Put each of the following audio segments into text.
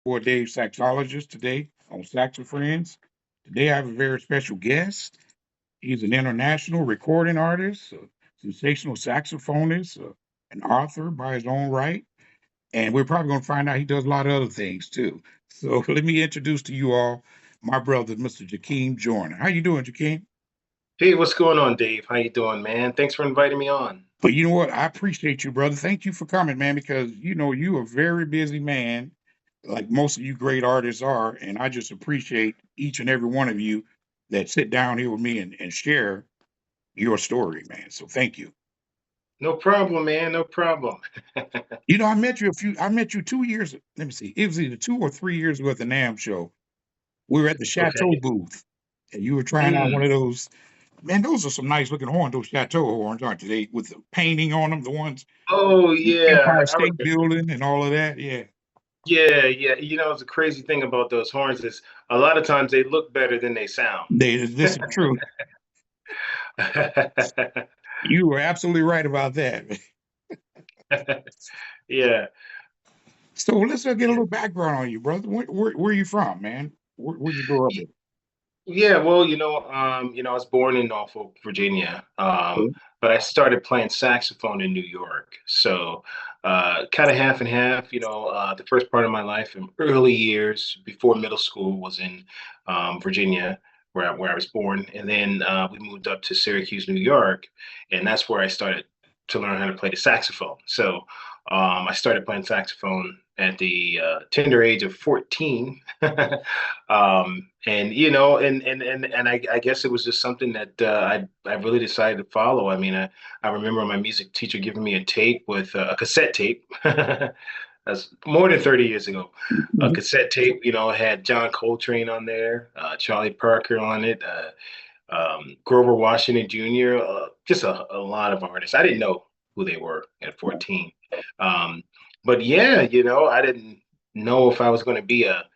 For Dave Saxologist today on Saxofriends. Today I have a very special guest. He's an international recording artist, a sensational saxophonist, an author by his own right, and we're probably going to find out he does a lot of other things too. So let me introduce to you all my brother, Mr. Jackiem Joyner. How you doing, Jackiem? Hey, what's going on, Dave? How you doing, man? Thanks for inviting me on. But you know what? I appreciate you, brother. Thank you for coming, man, because you're a very busy man, like most of you great artists are. And I just appreciate each and every one of you that sit down here with me and share your story, man. So thank you. No problem, man. No problem. I met you 2 years, let me see, it was either 2 or 3 years ago at the NAM show. We were at the Chateau Okay. booth, and you were trying out one Mm. of those. Man, those are some nice looking horns, those Chateau horns, aren't they? With the painting on them, the ones Oh yeah, Empire I State remember. Building and all of that. Yeah. Yeah, yeah. The crazy thing about those horns is a lot of times they look better than they sound. This is true. You were absolutely right about that. Yeah. So let's get a little background on you, brother. Where you from, man? Where'd you grow up at? Yeah, well, I was born in Norfolk, Virginia, Okay. but I started playing saxophone in New York. So, kind of half and half. The first part of my life in early years before middle school was in Virginia, where I was born, and then we moved up to Syracuse, New York, and that's where I started to learn how to play the saxophone. So, I started playing saxophone at the tender age of 14. And I guess it was just something that I really decided to follow. I mean, I remember my music teacher giving me a tape with a cassette tape. That's more than 30 years ago. A Mhm. cassette tape, had John Coltrane on there, Charlie Parker on it, Grover Washington Jr., just a lot of artists. I didn't know who they were at 14. Um, but yeah, I didn't know if I was going to be a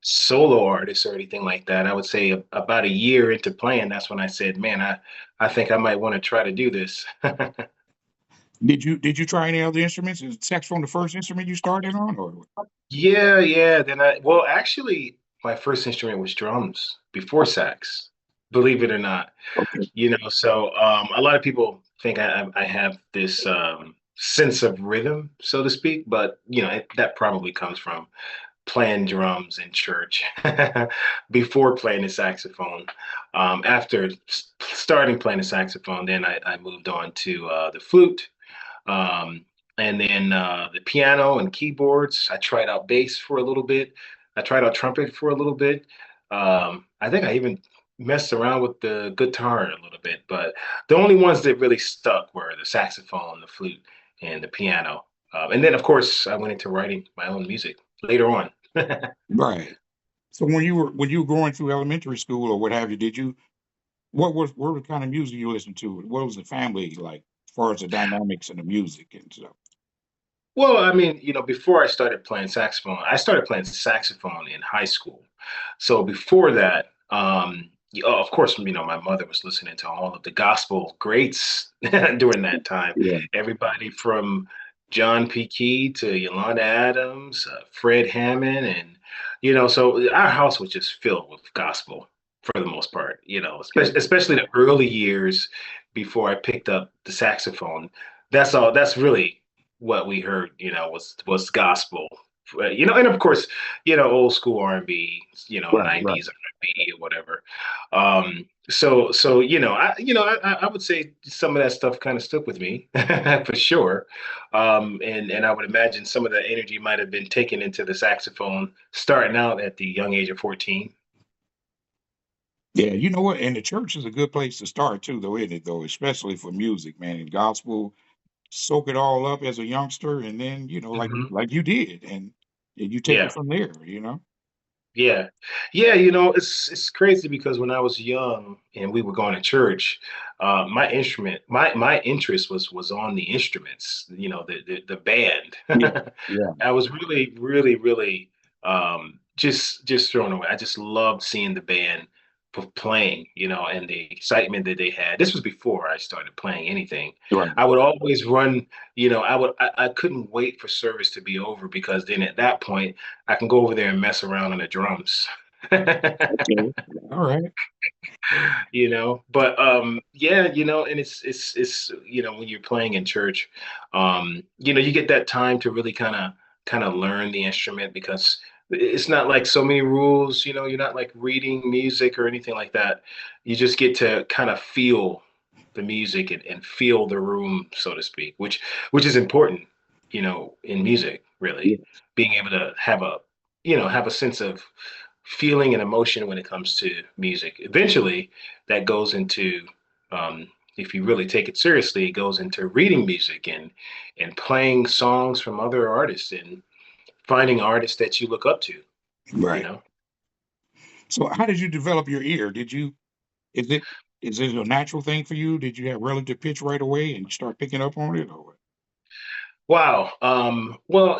solo artist or anything like that. I would say about a year into playing, that's when I said, "Man, I think I might want to try to do this." Did you try any other instruments? Is saxophone the first instrument you started on, or Yeah, yeah. Well, actually, my first instrument was drums before sax, believe it or not. okay? So a lot of people think I have this sense of rhythm, so to speak, but that probably comes from playing drums in church before playing the saxophone. After starting playing the saxophone, then I moved on to the flute, um, and then the piano and keyboards. I tried out bass for a little bit. I tried out trumpet for a little bit. I think I even messed around with the guitar a little bit, but the only ones that really stuck were the saxophone, the flute, and the piano. And then, of course, I went into writing my own music later on. Right. So when you were going through elementary school or what have you, did you what was the kind of music you listened to? What was the family like as far as the dynamics and the music and stuff? Well, I mean, before I started playing saxophone, I started playing saxophone in high school. So before that, of course, my mother was listening to all of the gospel greats during that time. Yeah. Everybody from John P. Key to Yolanda Adams, Fred Hammond, and so our house was just filled with gospel for the most part. Okay. Especially the early years before I picked up the saxophone. That's all. That's really what we heard, was gospel. And of course, old school R&B, Right, right. 90s R&B or whatever. So I would say some of that stuff kind of stuck with me for sure. And I would imagine some of that energy might have been taken into the saxophone starting out at the young age of 14. Yeah, you know what? And the church is a good place to start too, though, isn't it? Though, especially for music, man. And gospel, soak it all up as a youngster, and then Mhm. like you did, and you take it Yeah. from there. Yeah. Yeah, it's crazy because when I was young and we were going to church, my interest was on the instruments, the band. Yeah, yeah, I was really, really, really just thrown away. I just loved seeing the band of playing, and the excitement that they had. This was before I started playing anything. Right. I would always run, I couldn't wait for service to be over because then at that point I can go over there and mess around on the drums. Okay. All right. But yeah, and it's when you're playing in church, you get that time to really kind of learn the instrument because it's not like so many rules, you're not like reading music or anything like that. You just get to kind of feel the music and feel the room, so to speak, which is important, in music, really. Yeah. Being able to have a sense of feeling and emotion when it comes to music. Eventually, that goes into, if you really take it seriously, it goes into reading music and playing songs from other artists and finding artists that you look up to. You Right. know. So how did you develop your ear? Is it is it a natural thing for you? Did you have relative pitch right away and you start picking up on it or what? Wow. Well,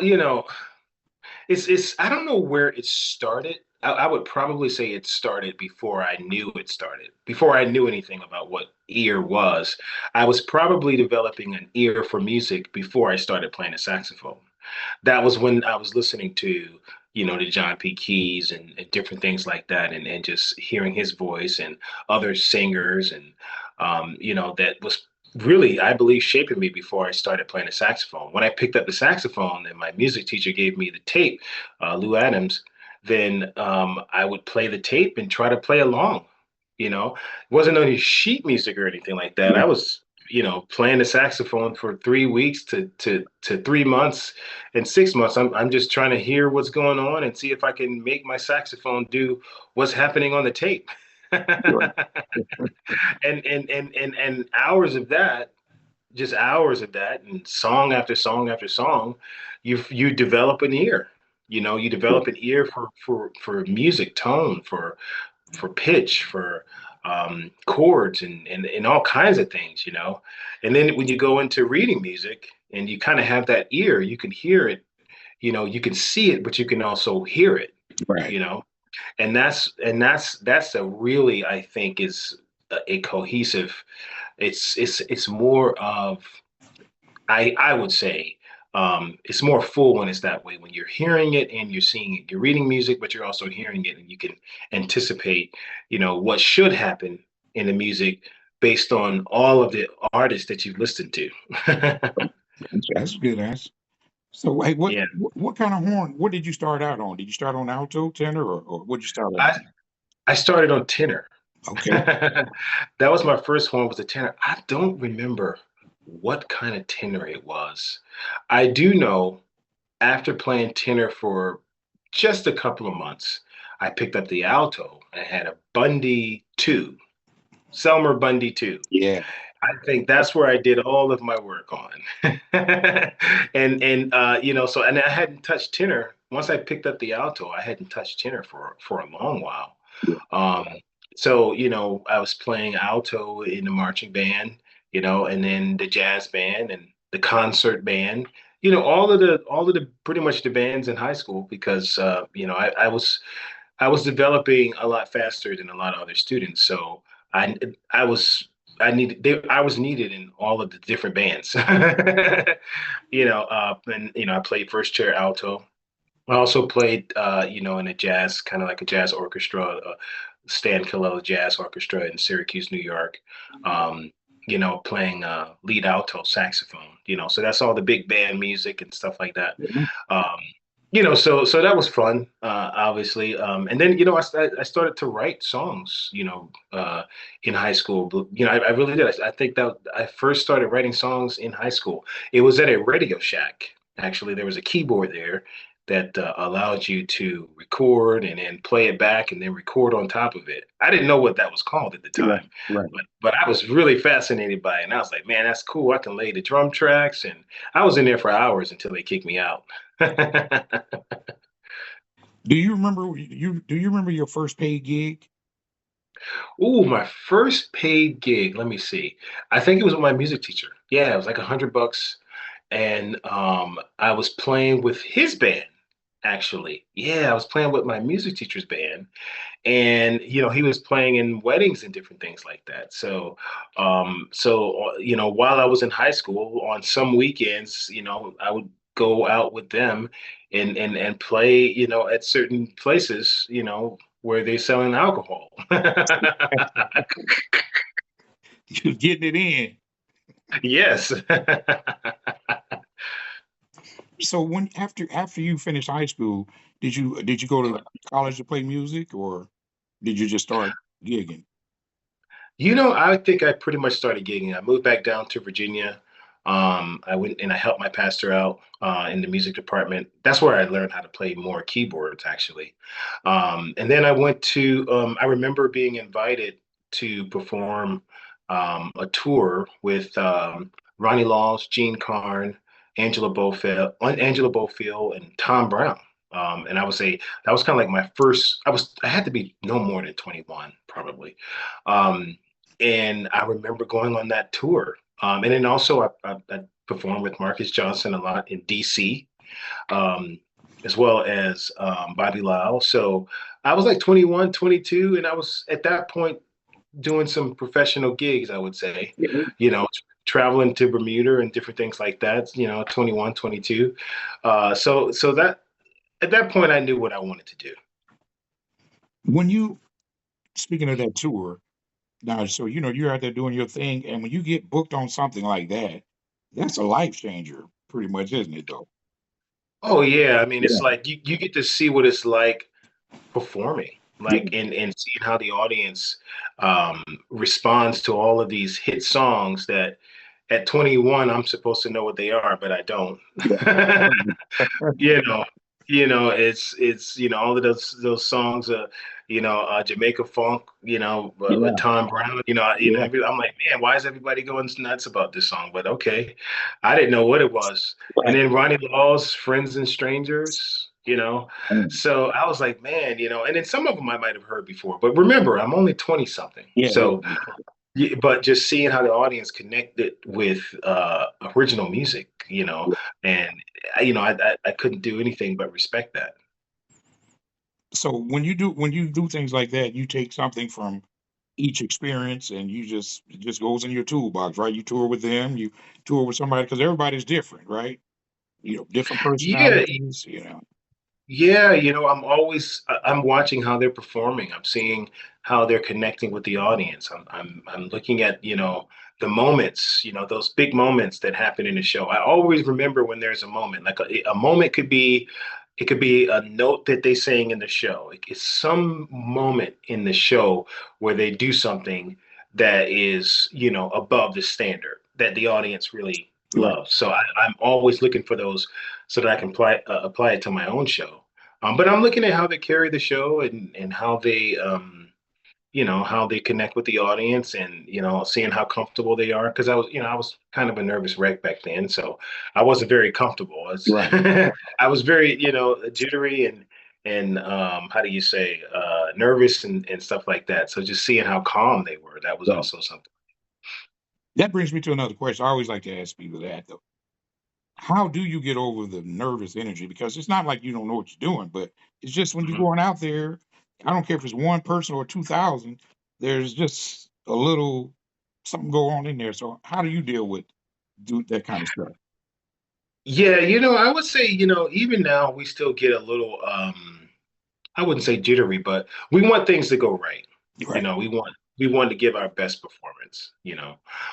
it's I don't know where it started. I would probably say it started before I knew it started. Before I knew anything about what ear was, I was probably developing an ear for music before I started playing the saxophone. That was when I was listening to, the John P. Keys and different things like that, and just hearing his voice and other singers, and that was really, I believe, shaping me before I started playing the saxophone. When I picked up the saxophone and my music teacher gave me the tape, Lou Adams, then I would play the tape and try to play along. It wasn't any sheet music or anything like that. I Right. was, playing the saxophone for 3 weeks to 3 months and 6 months. I'm just trying to hear what's going on and see if I can make my saxophone do what's happening on the tape. Right. And hours of that, just hours of that, and song after song after song, you develop an ear. You Right. develop an ear for music tone, for pitch, for chords, and all kinds of things, And then when you go into reading music and you kind of have that ear, you can hear it, you can see it, but you can also hear it, Right. you know. And that's a really, I think, is a cohesive. It's more of, I would say, it's more full when it's that way. When you're hearing it and you're seeing it, you're reading music, but you're also hearing it, and you can anticipate, what should happen in the music based on all of the artists that you've listened to. That's a good answer. So, hey, Yeah, what kind of horn? What did you start out on? Did you start on alto, tenor, or what did you start out I on? I started on tenor. Okay. That was my first horn, was a tenor. I don't remember what kind of tenor it was. I do know, after playing tenor for just a couple of months, I picked up the alto and had a Bundy 2, Selmer Bundy 2. Yeah. I think that's where I did all of my work on. And I hadn't touched tenor. Once I picked up the alto, I hadn't touched tenor for a long while. Yeah. Um, so, I was playing alto in the marching band, and then the jazz band and the concert band, all of the pretty much the bands in high school, because I was developing a lot faster than a lot of other students. So I I was I was needed in all of the different bands. And I played first chair alto. I also played, in a jazz, kind of like a jazz orchestra, Stan Kilella Jazz Orchestra in Syracuse, New York. Playing lead alto saxophone. So that's all the big band music and stuff like that. Yeah. Um, so that was fun, obviously. And then, I started to write songs, in high school. But, I really did. I think that I first started writing songs in high school. It was at a Radio Shack. Actually, there was a keyboard there that allowed you to record and then play it back and then record on top of it. I didn't know what that was called at the Right. time, Right. but I was really fascinated by it. And I was like, man, that's cool. I can lay the drum tracks. And I was in there for hours until they kicked me out. Do you remember your first paid gig? Ooh, my first paid gig. Let me see. I think it was with my music teacher. Yeah, it was like $100, and I was playing with his band. actually. Yeah, I was playing with my music teacher's band, and he was playing in weddings and different things like that. So while I was in high school, on some weekends, I would go out with them and play, at certain places, where they're selling alcohol. You're getting it in. Yes. So when after you finished high school, did you go to college to play music, or did you just start gigging? I think I pretty much started gigging. I moved back down to Virginia. I went and I helped my pastor out in the music department. That's where I learned how to play more keyboards, actually. And then I remember being invited to perform a tour with Ronnie Laws, Gene Carn, Angela Bofield, and Tom Brown. And I would say that was kind of like my first. I had to be no more than 21, probably. Um, and I remember going on that tour. And then also I performed with Marcus Johnson a lot in DC, um, as well as Bobby Lau. So I was like 21, 22, and I was at that point doing some professional gigs, I would say, Yeah. traveling to Bermuda and different things like that, 21, 22. So that at that point I knew what I wanted to do. When you speaking of that tour, now, so you're out there doing your thing, and when you get booked on something like that, that's a life changer, pretty much, isn't it? Though. Oh yeah, I mean, it's Yeah. like you get to see what it's like performing, Yeah. like and seeing how the audience um, responds to all of these hit songs that at 21 I'm supposed to know what they are, but I don't. you know it's all of those songs, Jamaica Funk, with Yeah. Tom Brown, Yeah. I'm like, man, why is everybody going nuts about this song? But okay, I didn't know what it was. And Right. then Ronnie Law's Friends and Strangers, Mm. so I was like, man, and then some of them I might have heard before, but remember, I'm only 20 something. Yeah. Yeah. So yeah, but just seeing how the audience connected with original music, Yeah. and I couldn't do anything but respect that. So when you do things like that, you take something from each experience, and it just goes in your toolbox, right? You tour with them, you tour with somebody, because everybody's different, right? Different Yeah, personalities. yeah, I'm watching how they're performing. I'm seeing how they're connecting with the audience. I'm looking at, the moments, those big moments that happen in the show. I always remember when there's a moment. Like a moment it could be a note that they sing in the show. It's some moment in the show where they do something that is, above the standard that the audience really Right. loves. So I'm always looking for those so that I can apply it to my own show. But I'm looking at how they carry the show and how they connect with the audience, and seeing how comfortable they are, because I was kind of a nervous wreck back then, so I wasn't very comfortable. Right. I was very jittery and how do you say, nervous and stuff like that. So just seeing how calm they were, that was Right. also something. That brings me to another question. I always like to ask people that, though. How do you get over the nervous energy? Because it's not like you don't know what you're doing, but it's just when you're Mhm. going out there, I don't care if it's one person or 2,000, there's just a little something go on in there. So how do you deal with that kind of stuff? Yeah, I would say, even now we still get a little, I wouldn't say jittery, but we want things to go right. Right. We want to give our best performance.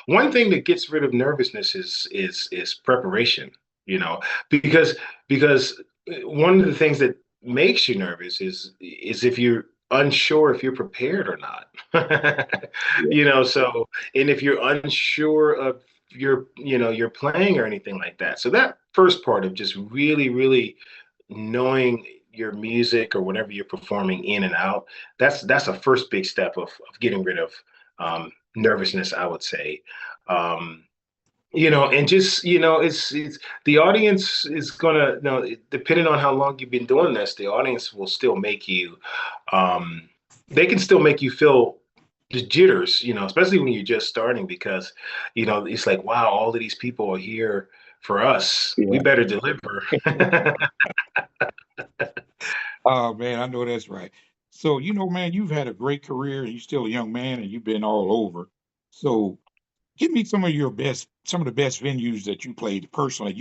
One thing that gets rid of nervousness is preparation. You know, because one of the things that makes you nervous is if you're unsure if you're prepared or not. Yeah. So, and if you're unsure of your playing or anything like that. So that first part of just really, really knowing your music or whatever you're performing in and out, that's a first big step of getting rid of nervousness, I would say. um, and just it's the audience is gonna, depending on how long you've been doing this, the audience will still make you, um, they can still make you feel the jitters, especially when you're just starting, because it's like, wow, all of these people are here for us, we Yeah. better deliver. Oh man, I know that's right. So, man, you've had a great career and you're still a young man and you've been all over. So give me some of the best venues that you played personally.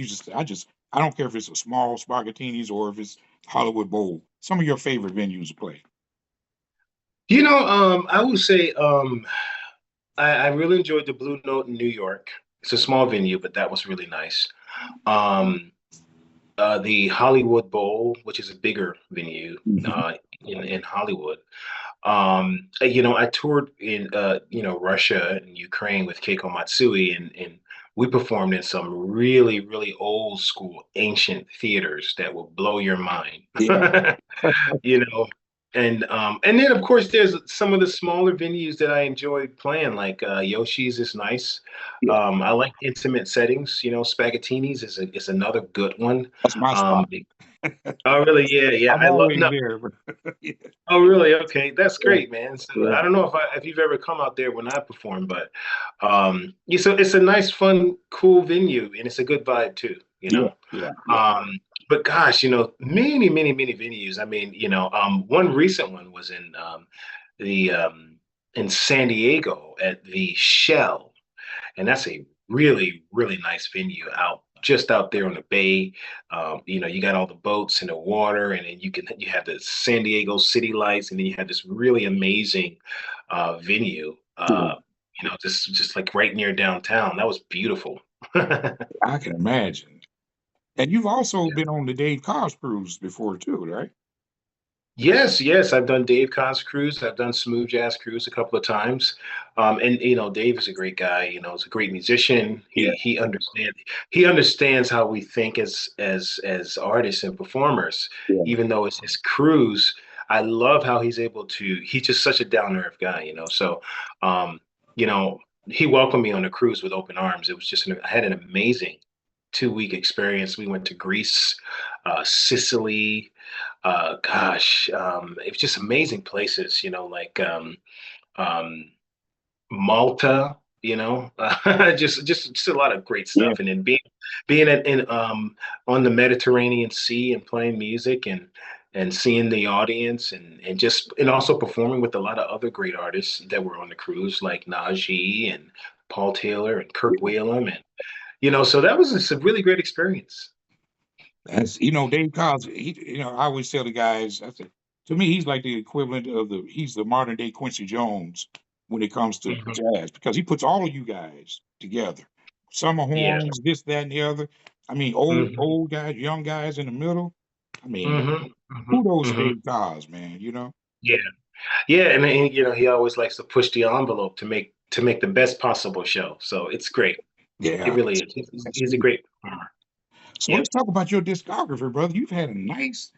I don't care if it's a small Spargatini's or if it's Hollywood Bowl. Some of your favorite venues to play. I would say I really enjoyed the Blue Note in New York. It's a small venue, but that was really nice. Um, the Hollywood Bowl, which is a bigger venue Mhm. in Hollywood. I toured in Russia and Ukraine with Keiko Matsui, and we performed in some really, really old school ancient theaters that will blow your mind. Yeah, you know. And then of course there's some of the smaller venues that I enjoy playing, like Yoshi's is nice. yeah. I like intimate settings. Spaghettini's is another good one. That's my Um, spot. oh really? Yeah, yeah. I'm I love always no. there. But yeah, Oh really? Okay, that's yeah, great, man. So yeah, I don't know if you've ever come out there when I perform, but it's a nice, fun, cool venue, and it's a good vibe too. yeah, yeah, yeah. But gosh, many, many, many venues. I mean, one recent one was the in San Diego at the Shell, and that's a really, really nice venue just out there on the bay. You got all the boats in the water, and then you have the San Diego city lights, and then you have this really amazing venue. Yeah. Just like right near downtown. That was beautiful. I can imagine. And you've also been on the Dave Cobb's cruise before too, right? Yes, yes, I've done Dave Cobb's cruise. I've done Smooth Jazz Cruise a couple of times, and Dave is a great guy. He's a great musician. Yeah, He understands how we think as artists and performers. yeah, Even though it's his cruise, I love how he's able to. He's just such a down to earth guy. So, um, you know, he welcomed me on the cruise with open arms. It was I had an amazing 2 week experience. We went to Greece, Sicily. Gosh, it was just amazing places, like um, Malta, just a lot of great yeah. stuff. And then being on the Mediterranean Sea and playing music and seeing the audience and also performing with a lot of other great artists that were on the cruise, like Najee and Paul Taylor and Kirk Whalum, and so that was just a really great experience. That's Dave Cosby. I always tell the guys, I said, to me, he's like the equivalent of he's the modern day Quincy Jones when it comes to Mhm. jazz because he puts all of you guys together. Summer Yeah. horns, this, that, and the other. I mean, hmm old guys, young guys in the middle. I mean, hmm hmm kudos to hmm Dave Cos, man. Yeah, yeah, and he always likes to push the envelope to make the best possible show. So it's great. It Yeah, really is. that's He's a good. great performer. So Yep. let's talk about your discography, brother. You've had a nice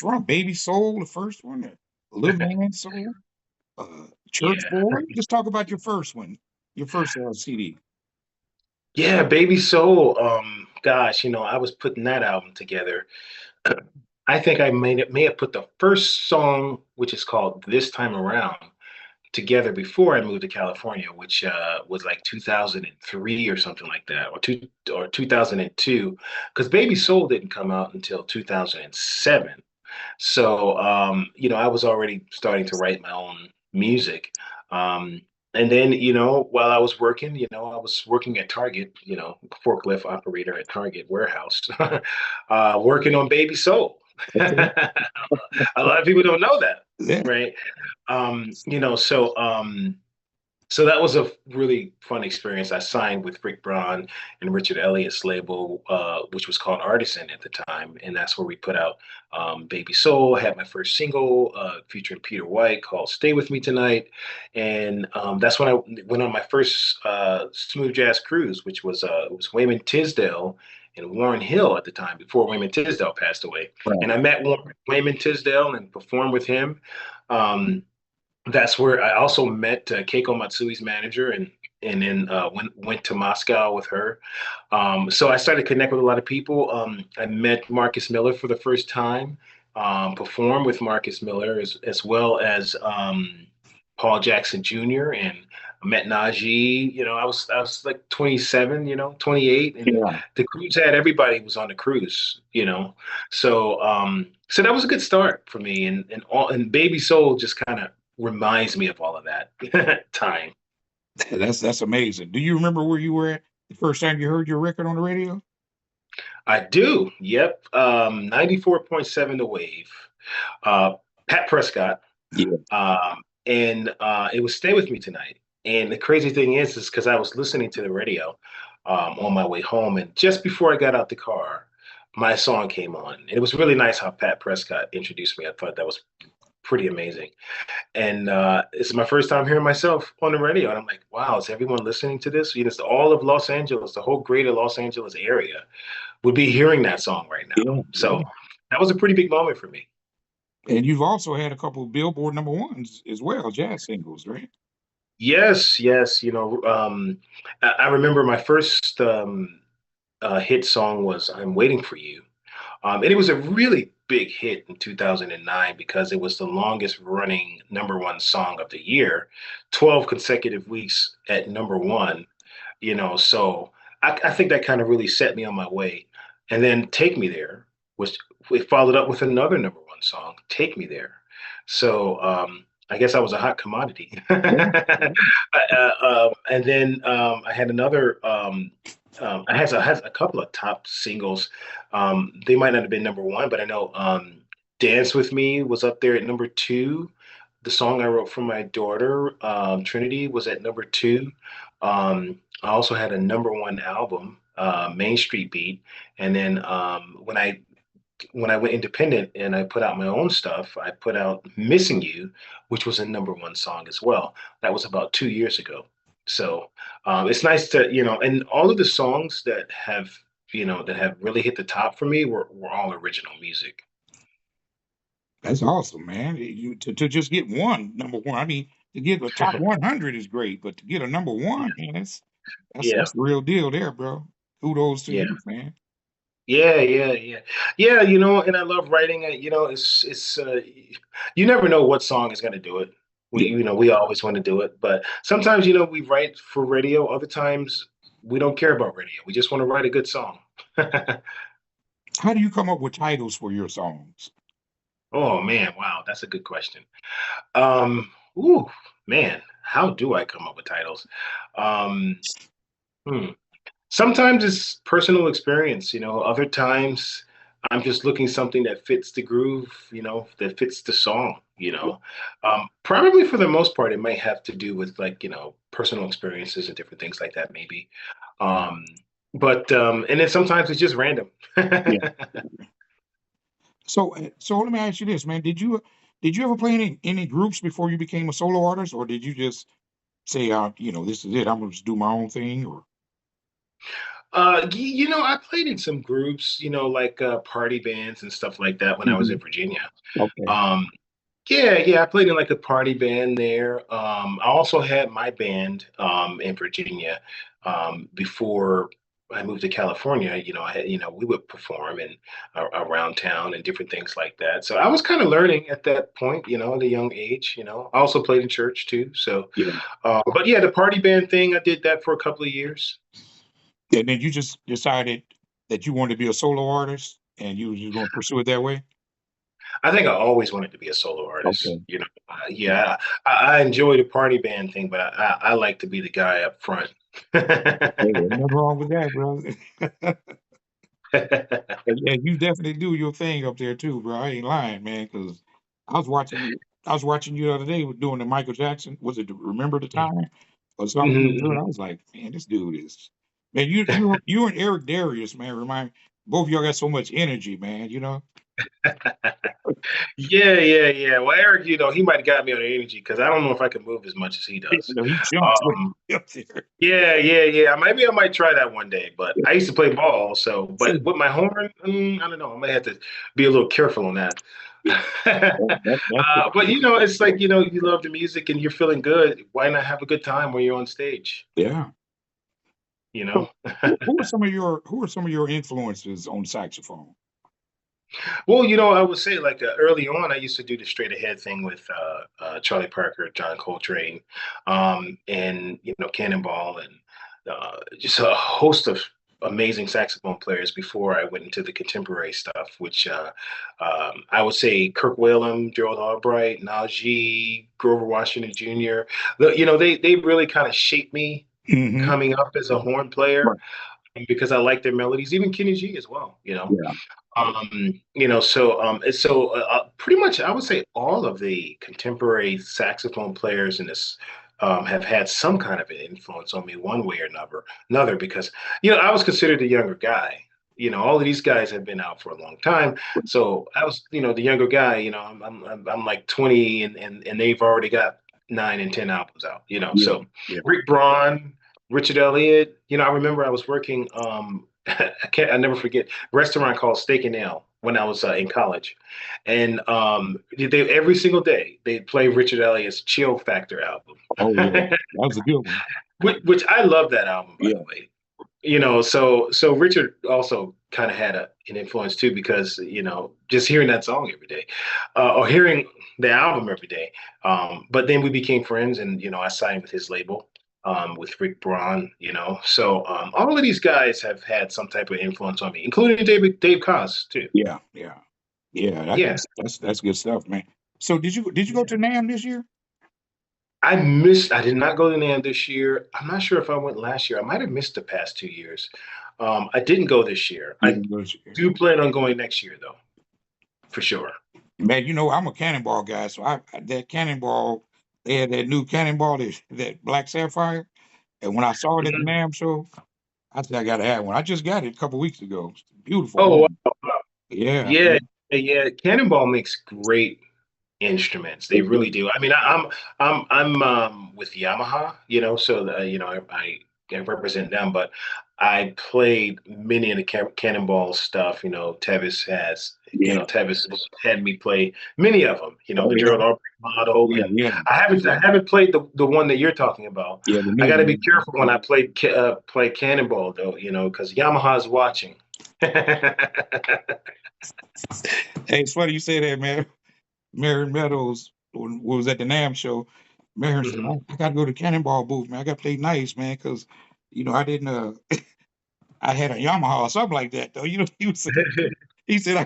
run. Baby Soul, the first one, Little Man Soul, Church Yeah. Boy. Just talk about your first one, your first CD. Yeah, Baby Soul. Gosh, I was putting that album together. I think I may have put the first song, which is called This Time Around, together before I moved to California, which was like 2003 or something like that, or 2002, because Baby Soul didn't come out until 2007. So, I was already starting to write my own music. Um, and then, while I was working, I was working at Target, forklift operator at Target warehouse, working on Baby Soul. Okay. A lot of people don't know that, Yeah. right? So that was a really fun experience. I signed with Rick Braun and Richard Elliott's label, which was called Artisan at the time, and that's where we put out Baby Soul. Had my first single featuring Peter White called "Stay with Me Tonight," and that's when I went on my first smooth jazz cruise, which was it was Wayman Tisdale and Warren Hill at the time before Wayman Tisdale passed away, and I Right. met Wayman Tisdale and performed with him. Um, that's where I also met Keiko Matsui's manager, and then went to Moscow with her. So I started to connect with a lot of people. I met Marcus Miller for the first time, performed with Marcus Miller as well as Paul Jackson Jr. and met Najee. I was like 27, 28, and Yeah. the cruise had everybody was on the cruise. So that was a good start for me, and Baby Soul just kind of reminds me of all of that time. That's amazing. Do you remember where you were at the first time you heard your record on the radio? I do. Yep. 94.7 The Wave. Uh, Pat Prescott. Yeah. And it was Stay With Me Tonight. And the crazy thing is because I was listening to the radio on my way home, and just before I got out the car, my song came on. It was really nice how Pat Prescott introduced me. I thought that was pretty amazing. And it's my first time hearing myself on the radio. And I'm like, wow, is everyone listening to this? It's all of Los Angeles, the whole greater Los Angeles area would be hearing that song right now. Yeah. So that was a pretty big moment for me. And you've also had a couple of Billboard number ones as well, jazz singles, right? Yes, yes. I remember my first hit song was "I'm Waiting for You," and it was a really big hit in 2009 because it was the longest running number one song of the year, 12 consecutive weeks at number one. So I think that kind of really set me on my way. And then "Take Me There" was we followed up with another number one song, "Take Me There." So I guess I was a hot commodity. Yeah. Yeah. And then I had another. I had a couple of top singles. They might not have been number one, but I know "Dance with Me" was up there at number two. The song I wrote for my daughter, Trinity, was at number two. I also had a number one album, Main Street Beat, and then when I went independent and I put out my own stuff, I put out Missing You, which was a number one song as well. That was about 2 years ago. So it's nice and all of the songs that have really hit the top for me were all original music. That's awesome, man. To just get one number one. I mean, to get a top 100 is great, but to get a number one, man, Yeah, that's the real deal there, bro. Kudos to yeah, you, man. yeah, yeah, yeah, yeah. And I love writing it. It's you never know what song is going to do it. We Yeah. you know we always want to do it, but sometimes we write for radio. Other times we don't care about radio. We just want to write a good song. How do you come up with titles for your songs? Oh man, wow, that's a good question. Ooh, man, how do I come up with titles? Um, hmm. Sometimes it's personal experience, other times I'm just looking something that fits the groove, that fits the song, Yeah. Probably for the most part, it might have to do with like, personal experiences and different things like that, maybe. Um, but and then sometimes it's just random. Yeah. So let me ask you this, man. Did you ever play any groups before you became a solo artist, or did you just say, this is it, I'm gonna just do my own thing, or I played in some groups, like party bands and stuff like that when I was in Mhm. Virginia. Okay. Um, Yeah, yeah, I played in like a party band there. I also had my band in Virginia before I moved to California. We would perform around town and different things like that. So I was kind of learning at that point, at a young age. I also played in church too. So, Yeah. but yeah, the party band thing, I did that for a couple of years. And then you just decided that you wanted to be a solo artist and you were just gonna pursue it that way? I think I always wanted to be a solo artist. Okay. Yeah, I enjoy the party band thing, but I like to be the guy up front. Hey, ain't nothing wrong with that, bro. And yeah, you definitely do your thing up there too, bro. I ain't lying, man. Because I was watching you I was watching you the other day with doing the Michael Jackson, was it Remember the Time or something you were doing? Mhm, I was like, "Man, this dude is." Man, you and Eric Darius, man, remind both of y'all got so much energy, man, you know? mhm. Yeah, yeah, yeah. Well, Eric, he might have got me on the energy because I don't know if I can move as much as he You does. know, he jumps way Um, up there. yeah, yeah, yeah. Maybe I might try that one day. But I used to play ball, so See, but with my horn, I don't know. I might have to be a little careful on that. that's But it's like you love the music and you're feeling good. Why not have a good time when you're on stage? yeah. You So, know. who are some of your influences on saxophone? Well, I would say like early on, I used to do the straight ahead thing with Charlie Parker, John Coltrane, and Cannonball, and just a host of amazing saxophone players before I went into the contemporary stuff, which I would say Kirk Whalum, Gerald Albright, Najee, Grover Washington Jr. They really kind of shaped me Hmm. coming up as a horn player Right. because I like their melodies, even Kenny G as well. Yeah. Pretty much I would say all of the contemporary saxophone players in this have had some kind of an influence on me one way or another because I was considered a younger guy. All of these guys have been out for a long time, so I was the younger guy. I'm like 20 and they've already got 9 and 10 albums out. Yeah. So Yeah. Rick Braun, Richard Elliott. I remember I was working. I never forget restaurant called Steak and Ale when I was in college, and they every single day they play Richard Elliott's Chill Factor album, Oh yeah. That was a good one. which I love that album by Yeah. the way. So Richard also kind of had an influence too because just hearing that song every day, or hearing the album every day. But then we became friends, and I signed with his label. With Rick Braun, so all of these guys have had some type of influence on me, including Dave Koz too. Yeah. Yeah. Yeah. Yeah, That's good stuff, man. So did you go to NAM this year? I did not go to NAM this year. I'm not sure if I went last year. I might have missed the past 2 years. I didn't go this year. You I didn't go this year. do plan on going next year though, for sure. Man, I'm a Cannonball guy, so that Cannonball, they had that new Cannonball, that Black Sapphire, and when I saw it at the Mhm. NAM show, I said I gotta have one. I just got it a couple weeks ago. It's a beautiful Oh, horn. wow. Yeah, Yeah, yeah, yeah. Cannonball makes great instruments. They they really do. do. I mean, I'm with Yamaha, so I represent them, but I played many of the Cannonball stuff. Yeah. Tevis has had me play many of them. Oh The yeah. Gerald Albright model, Yeah, and yeah. I haven't played the one that you're talking about. Yeah, the I new got to be one. careful when I play Cannonball though, because Yamaha's watching. Hey, it's funny you say that, man. Mary Meadows when we was at the NAM show. Mary said, Mhm. I gotta go to Cannonball booth, man. I gotta play nice, man, because I didn't I had a Yamaha or something like that though. He said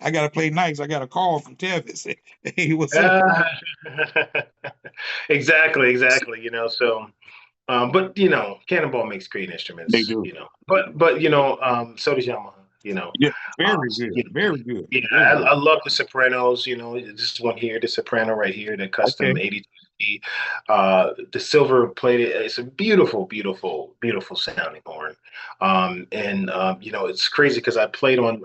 I gotta play nice. I got a call from Tevis. Hey, what's up? Ah, exactly. But Cannonball makes great They instruments. do. But so does Yamaha. Yeah, Um, very good. you Very good. Yeah, Very good. I love the Sopranos. This one here, the Soprano right here, the Okay. custom 82. The silver plated. It's a beautiful, beautiful, beautiful sounding horn. And it's crazy because I played on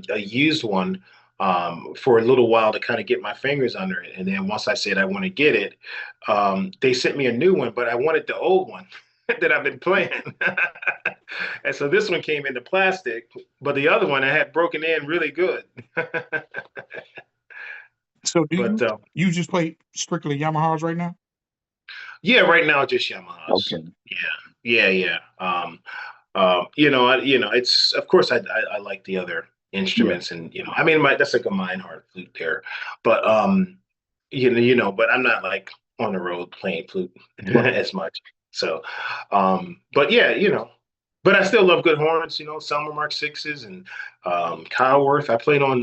a used one for a little while to kind of get my fingers under it, and then once I said I want to get it, they sent me a new one, but I wanted the old one that I've been playing. And so this one came into plastic, but the other one I had broken in really good. So do But you just play strictly Yamahas right now? yeah, right now just Yamahas. Okay. Yeah. It's of course I like the other Yeah. instruments, and I mean that's like a Meinhardt flute there, but but I'm not like on the road playing flute Right. as much. So, but yeah, but I still love good horns. Selmer Mark Sixes and Kyle Worth. I played on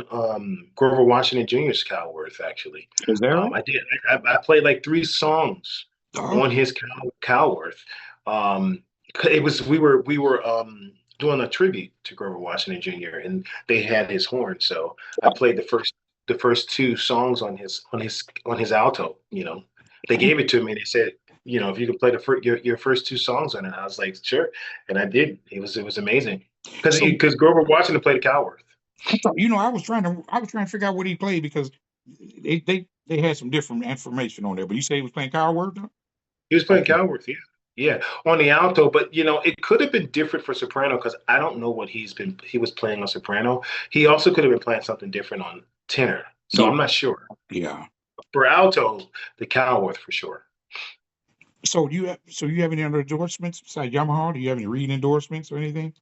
Grover Washington Jr.'s Kyle Worth actually. Is that right? I did. I played like 3 songs Oh, on his Kyle Worth. Um, it was we were doing a tribute to Grover Washington Jr. and they had his horn, so I played the first 2 songs on his alto. They oh. gave it to me. They said, if you could play your first 2 songs on it, I was like, sure, and I did. It was amazing because So because Grover Washington played Cowworth. I thought, I was trying to figure out what he played because they had some different information on there. But you say he was playing Kyle Word though? He was playing Okay. Cowworth, yeah, on the alto. But it could have been different for soprano because I don't know what he was playing on soprano. He also could have been playing something different on tenor, so Yeah. I'm not sure. Yeah. For alto, the Cowworth for sure. So you have any other endorsements besides Yamaha? Do you have any reading endorsements or anything?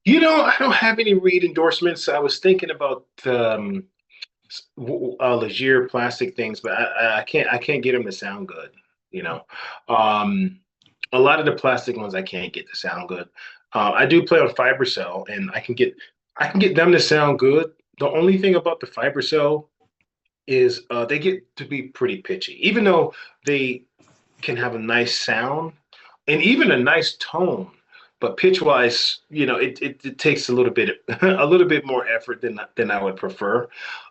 I don't have any Reed endorsements. I was thinking about Legier plastic things, but I can't get them to sound good. You know, um, a lot of the plastic ones I can't get to sound good. I do play on fibercell, and I can get them to sound good. The only thing about the fibercell is they get to be pretty pitchy, even though they can have a nice sound and even a nice tone. But pitch wise, it takes a little bit a little bit more effort than I would prefer.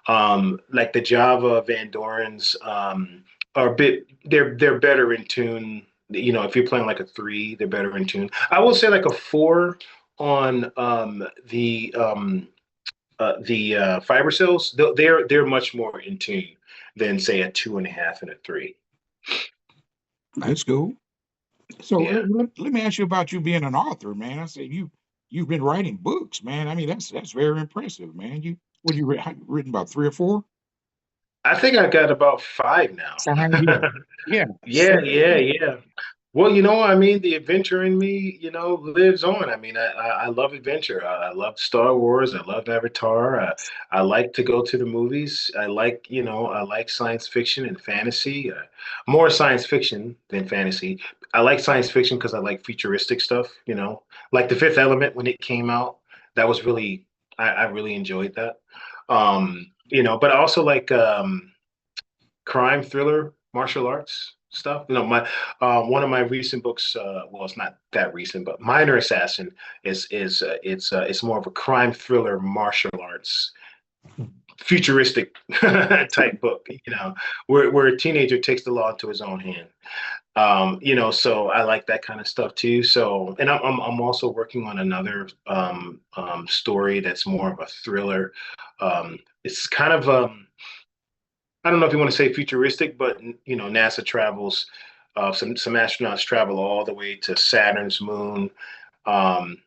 Like the Java Van Dorens are a bit they're better in tune. If you're playing like a three, they're better in tune. I will say like a four on the fiber cells. They're much more in tune than say a two and a half and a three. That's cool. So Yeah. let me ask you about you being an author, man. I said you've been writing books, man. I mean, that's very impressive, man. Written about three or four? I think I got about five now. Five, yeah. Yeah. Yeah, yeah, yeah. Well, I mean, the adventure in me, lives on. I mean, I love adventure. I love Star Wars. I love Avatar. I like to go to the movies. I like science fiction and fantasy. More science fiction than fantasy. I like science fiction because I like futuristic stuff, like The Fifth Element when it came out. That was really, I really enjoyed that. But I also like crime thriller martial arts stuff. My one of my recent books, well, it's not that recent, but Minor Assassin it's more of a crime thriller martial arts futuristic type book, where a teenager takes the law into his own hand. So I like that kind of stuff too. So, and I'm also working on another story that's more of a thriller. It's kind of I don't know if you want to say futuristic, but NASA travels. Some astronauts travel all the way to Saturn's moon, and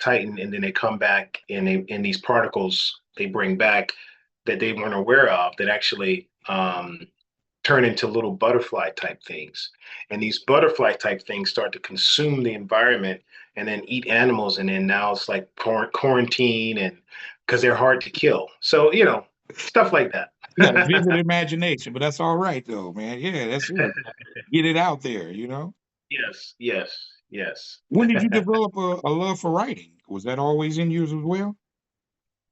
Titan, and then they come back, and these particles they bring back that they weren't aware of that actually turn into little butterfly type things, and these butterfly type things start to consume the environment and then eat animals, and then now it's like quarantine and because they're hard to kill. So stuff like that. You got a vivid imagination, but that's all right though, man. Yeah, that's it. Get it out there. Yes, yes, yes. When did you develop a love for writing? Was that always in you as well?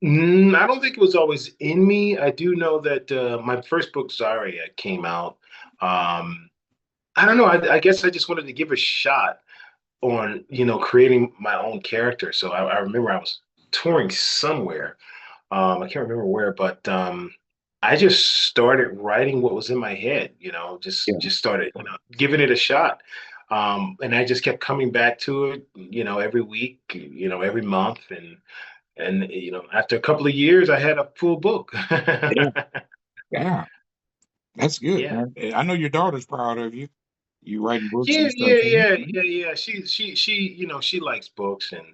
I don't think it was always in me. I do know that my first book, Zarya, came out. Um, I don't know. I guess I just wanted to give a shot on, creating my own character. So I remember I was touring somewhere. I can't remember where, but I just started writing what was in my head, Yeah. just started, giving it a shot. And I just kept coming back to it, every week, every month. And after a couple of years, I had a full book. Yeah. Yeah. That's good, Yeah. man. I know your daughter's proud of you. You writing books Yeah, and stuff yeah, too. yeah, yeah, yeah. She likes books and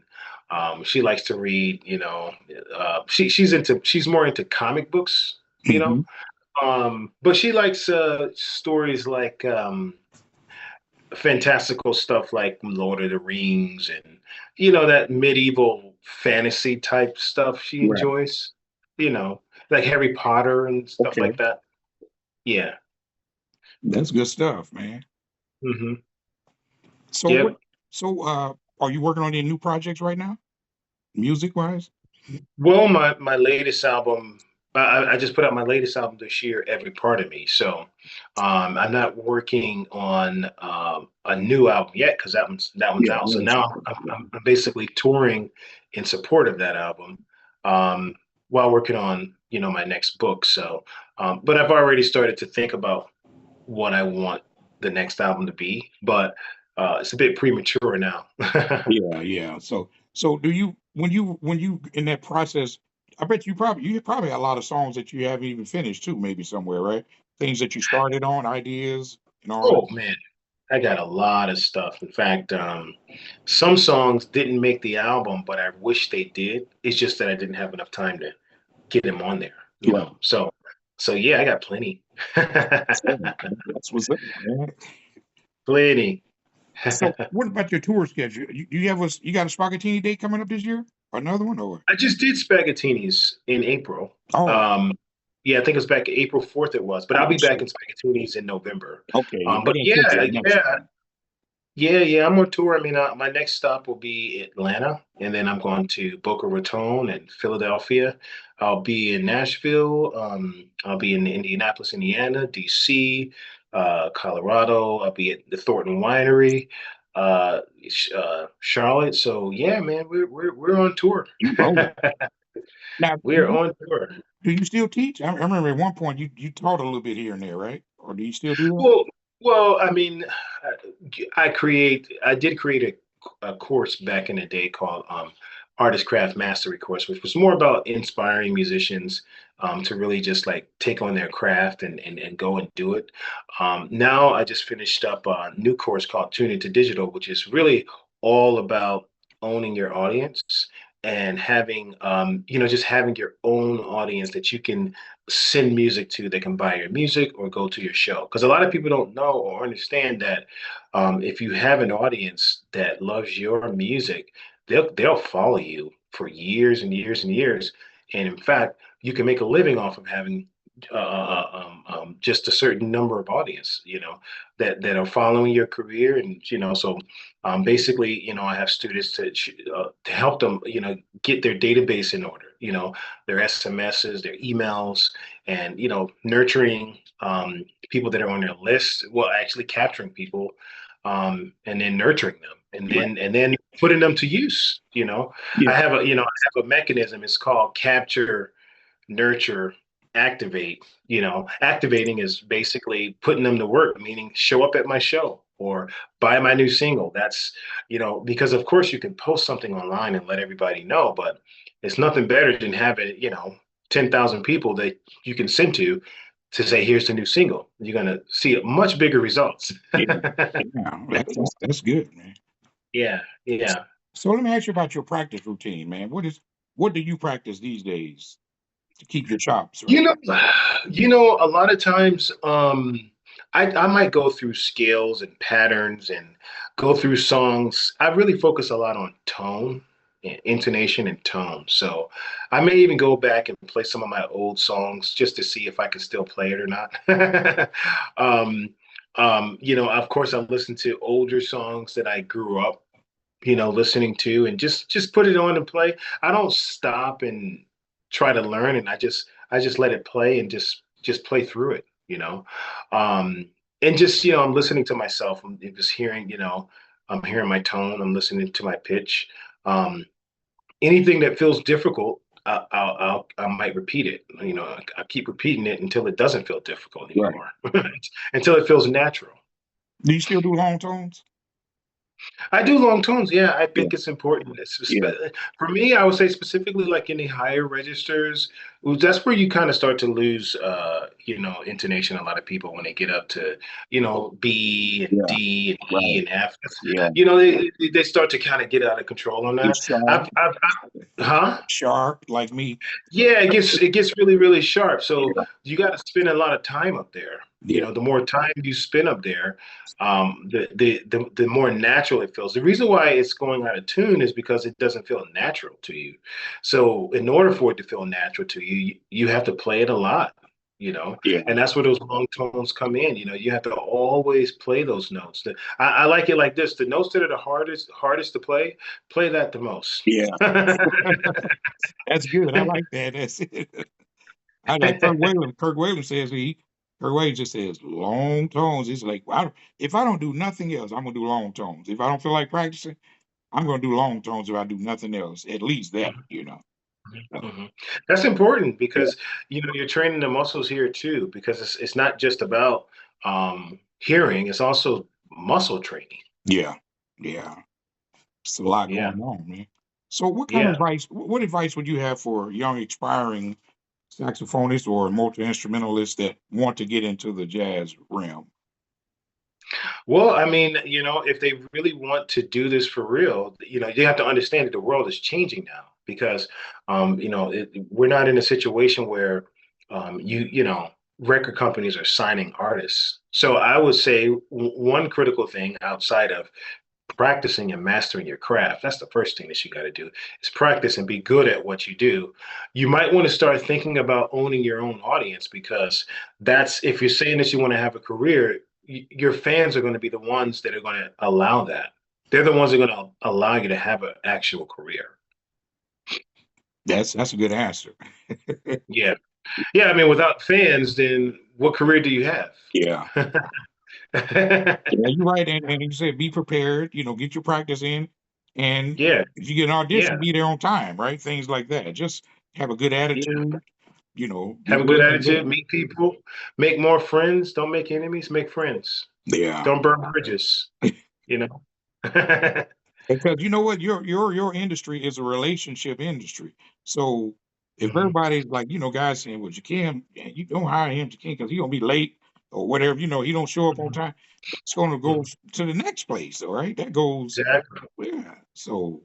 she likes to read, she's more into comic books, Hmm. but she likes stories like fantastical stuff like Lord of the Rings and that medieval fantasy type stuff she Right. enjoys, you know, like Harry Potter and stuff Okay. like that. Yeah. That's good stuff, man. Hmm. So what Yep. so are you working on any new projects right now? Music wise? Well, my latest album, I just put out my latest album this year, Every Part of Me. So I'm not working on a new album yet because that one's Yeah, out. I So now understand. I'm basically touring in support of that album um, while working on my next book. So, but I've already started to think about what I want the next album to be, but it's a bit premature now. Yeah, yeah. So do you when you in that process, I bet you probably have a lot of songs that you haven't even finished too, maybe somewhere, right? Things that you started on, ideas and all that. Oh man, I got a lot of stuff. In fact, some songs didn't make the album, but I wish they did. It's just that I didn't have enough time to get them on there, Right. So yeah, I got plenty. So, that's what's up, man. Plenty. So what about your tour schedule? You got a Spaghettini date coming up this year? Another one or? I just did Spaghettinis in April. Oh, Um, yeah, I think it was back April 4th it was, but I'll oh, be back so in Spaghettinis in November. okay, they're But gonna catch you yeah, up next yeah, time. yeah, I'm on tour. I mean, my next stop will be Atlanta, and then I'm going to Boca Raton and Philadelphia. I'll be in Nashville. I'll be in Indianapolis, Indiana, DC, Colorado. I'll be at the Thornton Winery, Charlotte. So yeah, man, we're on tour. You rolling. Now, We're on tour. do you still teach? I remember at one point you taught a little bit here and there, right? Or do you still do that? Well, well, I mean, I did create a course back in the day called Artist Craft Mastery course, which was more about inspiring musicians to really just like take on their craft and go and do it. Now I just finished up a new course called Tune Into Digital, which is really all about owning your audience and having just having your own audience that you can send music to, that can buy your music or go to your show. Because a lot of people don't know or understand that if you have an audience that loves your music, they'll follow you for years and years and years. And in fact, you can make a living off of having just a certain number of audience, that are following your career, and so basically, I have students to help them, get their database in order, their SMSs, their emails, and nurturing people that are on their list. Well, actually capturing people, and then nurturing them, and Right. then putting them to use. Yeah. I have a mechanism. It's called capture, nurture, activate. Activating is basically putting them to work, meaning show up at my show or buy my new single. That's, because of course you can post something online and let everybody know, but it's nothing better than having, 10,000 people that you can send to say, here's the new single. You're going to see much bigger results. Yeah. Yeah. That's good, man. Yeah, yeah. So let me ask you about your practice routine, man. What do you practice these days to keep your chops You right? know, a lot of times, I might go through scales and patterns and go through songs. I really focus a lot on tone and intonation and tone. So I may even go back and play some of my old songs just to see if I can still play it or not. um, of course, I listen to older songs that I grew up, listening to, and just put it on and play. I don't stop and try to learn, and I just let it play and just play through it, and just I'm listening to myself. I'm just hearing, I'm hearing my tone. I'm listening to my pitch. Anything that feels difficult, I might repeat it. I keep repeating it until it doesn't feel difficult Right. anymore, until it feels natural. Do you still do long tones? I do long tones. Yeah, I Yeah. think it's important. Yeah. For me, I would say specifically like in the higher registers, that's where you kind of start to lose, intonation. A lot of people when they get up to, B and Yeah. D and E Right. and F, Yeah. they start to kind of get out of control on Get that. sharp. Huh? Sharp like me. Yeah, it gets really, really sharp. So Yeah. you got to spend a lot of time up there. Yeah. The more time you spend up there, the more natural it feels. The reason why it's going out of tune is because it doesn't feel natural to you. So in order for it to feel natural to you, you have to play it a lot. Yeah. And that's where those long tones come in. You have to always play those notes. I like it like this: the notes that are the hardest to play that the most. Yeah. That's good. I like that. That's it. I like Kirk Whalum. Kirk Whalum just says long tones. It's like if I don't do nothing else, I'm gonna do long tones. If I don't feel like practicing, I'm gonna do long tones if I do nothing else. At least that. So, Mhm. That's important yeah. because you're training the muscles here too, because it's not just about hearing, it's also muscle training. Yeah. Yeah. It's a lot Yeah. going on, man. So what kind of Yeah. advice what advice would you have for young aspiring saxophonists or multi-instrumentalists that want to get into the jazz realm? Well, I mean, if they really want to do this for real, you have to understand that the world is changing now because we're not in a situation where you know record companies are signing artists. So I would say one critical thing outside of practicing and mastering your craft, that's the first thing that you got to do is practice and be good at what you do. You might want to start thinking about owning your own audience because that's if you're saying that you want to have a career, your fans are going to be the ones that are going to allow that. They're the ones that are going to allow you to have an actual career. That's a good answer. Yeah. Yeah. I mean, without fans, then what career do you have? Yeah. Yeah, you're right. And you said be prepared, get your practice in. And Yeah. if you get an audition, Yeah. be there on time, right? Things like that. Just have a good Yeah. attitude, be Have a good willing to attitude, learn. meet people, make more friends. Don't make enemies, make friends. Yeah. Don't burn bridges, you know? Because you know what, your industry is a relationship industry. So if Mhm, everybody's like, guys saying, "Well, Jackim, yeah, you don't hire him, Jackim, because he gonna be late or whatever," he don't show up on mhm, time. It's gonna go mhm. to the next place, all right? That goes, Exactly. yeah. So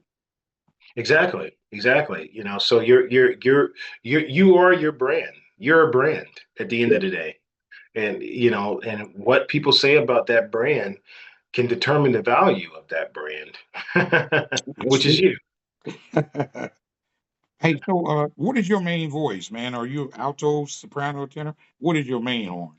Exactly. Exactly. So you are your brand. You're a brand at the end yeah, of the day. And and what people say about that brand can determine the value of that brand, that's which is true. you. Hey, so what is your main voice, man? Are you alto, soprano, tenor? What is your main horn?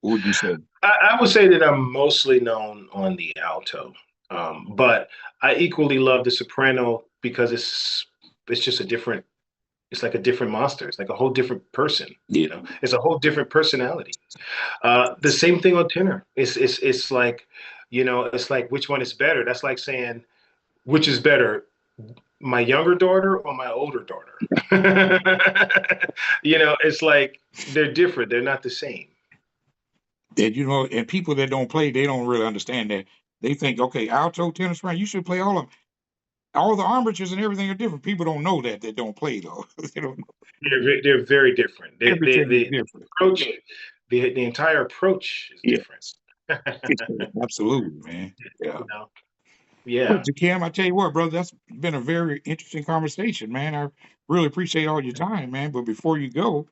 What would you say? I would say that I'm mostly known on the alto, but I equally love the soprano because it's just a different. It's like a different monster. It's like a whole different person. Yeah, It's a whole different personality. The same thing on tenor. It's like, it's like which one is better. That's like saying which is better, my younger daughter or my older daughter. It's like they're different. They're not the same. and and people that don't play, they don't really understand that. They think, okay, alto, tenor, soprano, you should play all of them. All the armatures and everything are different. People don't know that. They don't play though. They don't know. They're very different. Everything is different. Approach, the entire approach is different. Yes, absolutely, man. Yeah. you know, Well, yeah. Cam, I tell you what, brother, that's been a very interesting conversation, man. I really appreciate all your time, man. But before you go,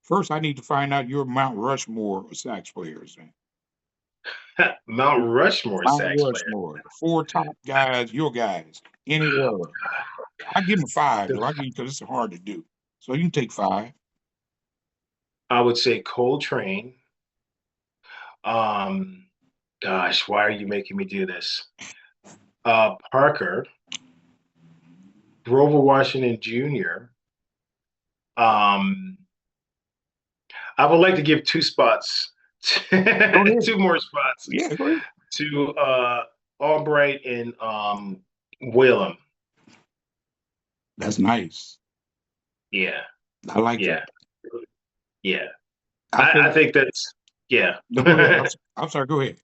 first I need to find out your Mount Rushmore of sax players, man. Mount Rushmore Mount sax player. Rushmore, the four top guys, your guys, any order. I give them five though. I give because it's hard to do. So you can take five. I would say Coltrane. Um, Gosh, why are you making me do this? Parker, Grover Washington Jr. Um, I would like to give two spots, Go ahead. two more spots Yeah, go ahead. to Albright and Whalum. That's nice. Yeah, I like that. yeah, yeah. I I think think that's yeah. no, go ahead. no, I'm sorry. Go ahead.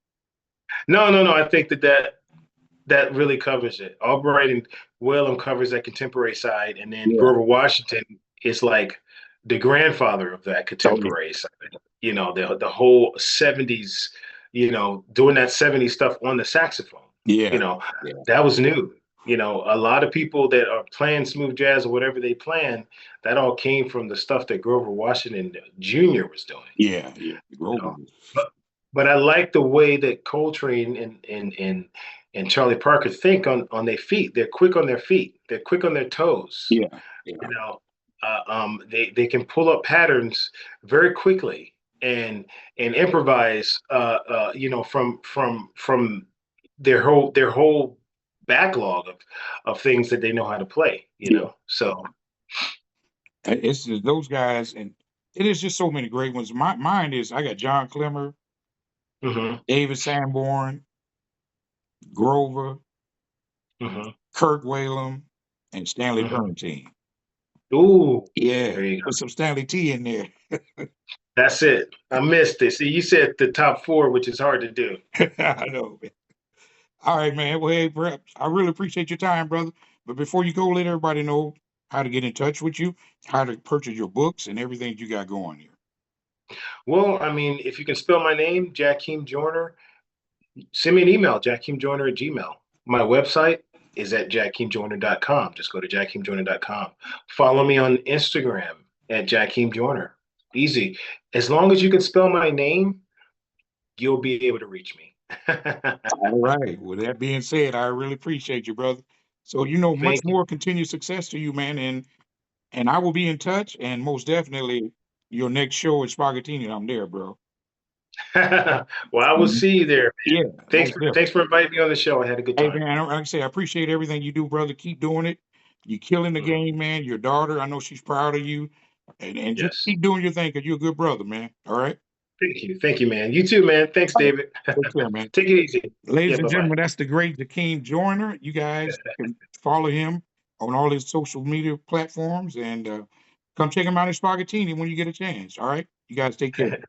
no. I think that really covers it. Albright and Whalum covers that contemporary side, and then Yeah. Grover Washington is like the grandfather of that Oh yeah. contemporary side. The whole '70s, doing that '70s stuff on the saxophone. You Yeah. know, Yeah. that was new. A lot of people that are playing smooth jazz or whatever they plan, that all came from the stuff that Grover Washington Jr. was doing. Yeah. Yeah. You Grover. know, but but I like the way that Coltrane and Charlie Parker think on their feet. They're quick on their feet. They're quick on their toes. Yeah. Yeah. You know, they can pull up patterns very quickly and improvise. From their whole backlog of things that they know how to play. Yeah. So It's just those guys, and it is just so many great ones. Mine is I got John Clemmer, hmm David Sanborn, Grover, hmm Kirk Whalum, and Stanley hmm Bernstein. Ooh, Yeah, there you go. put some Stanley T in there. That's it. I missed it. See, you said the top four, which is hard to do. I know. Man. All right, man. Well, hey, perhaps I really appreciate your time, brother. But before you go, let everybody know how to get in touch with you, how to purchase your books, and everything you got going here. Well, I mean, if you can spell my name, Jackiem Joyner, send me an email, jackimjoyner at Gmail. My website is at jackimjoyner.com. Just go to jackimjoyner.com. Follow me on Instagram at Jackiem Joyner. Easy. As long as you can spell my name, you'll be able to reach me. All right. With that being said, I really appreciate you, brother. So, much Thank you. more continued success to you, man. And I will be in touch. And most definitely, your next show at Spaghettini, I'm there, bro. Well, I will Mhm. see you there, Yeah, man. most definitely. Thanks for inviting me on the show. I had a good Hey, time. man, like I say, I appreciate everything you do, brother. Keep doing it. You're killing the Mhm. game, man. Your daughter, I know she's proud of you. And just Yes. keep doing your thing because you're a good brother, man. All right. Thank you. Thank you, man. You too, man. Thanks, All right. David. Take care, man. Take it easy. Yeah, Ladies and bye-bye. gentlemen, that's the great Jackiem Joyner. You guys can follow him on all his social media platforms and come check him out at Spaghettini when you get a chance. All right. You guys take care.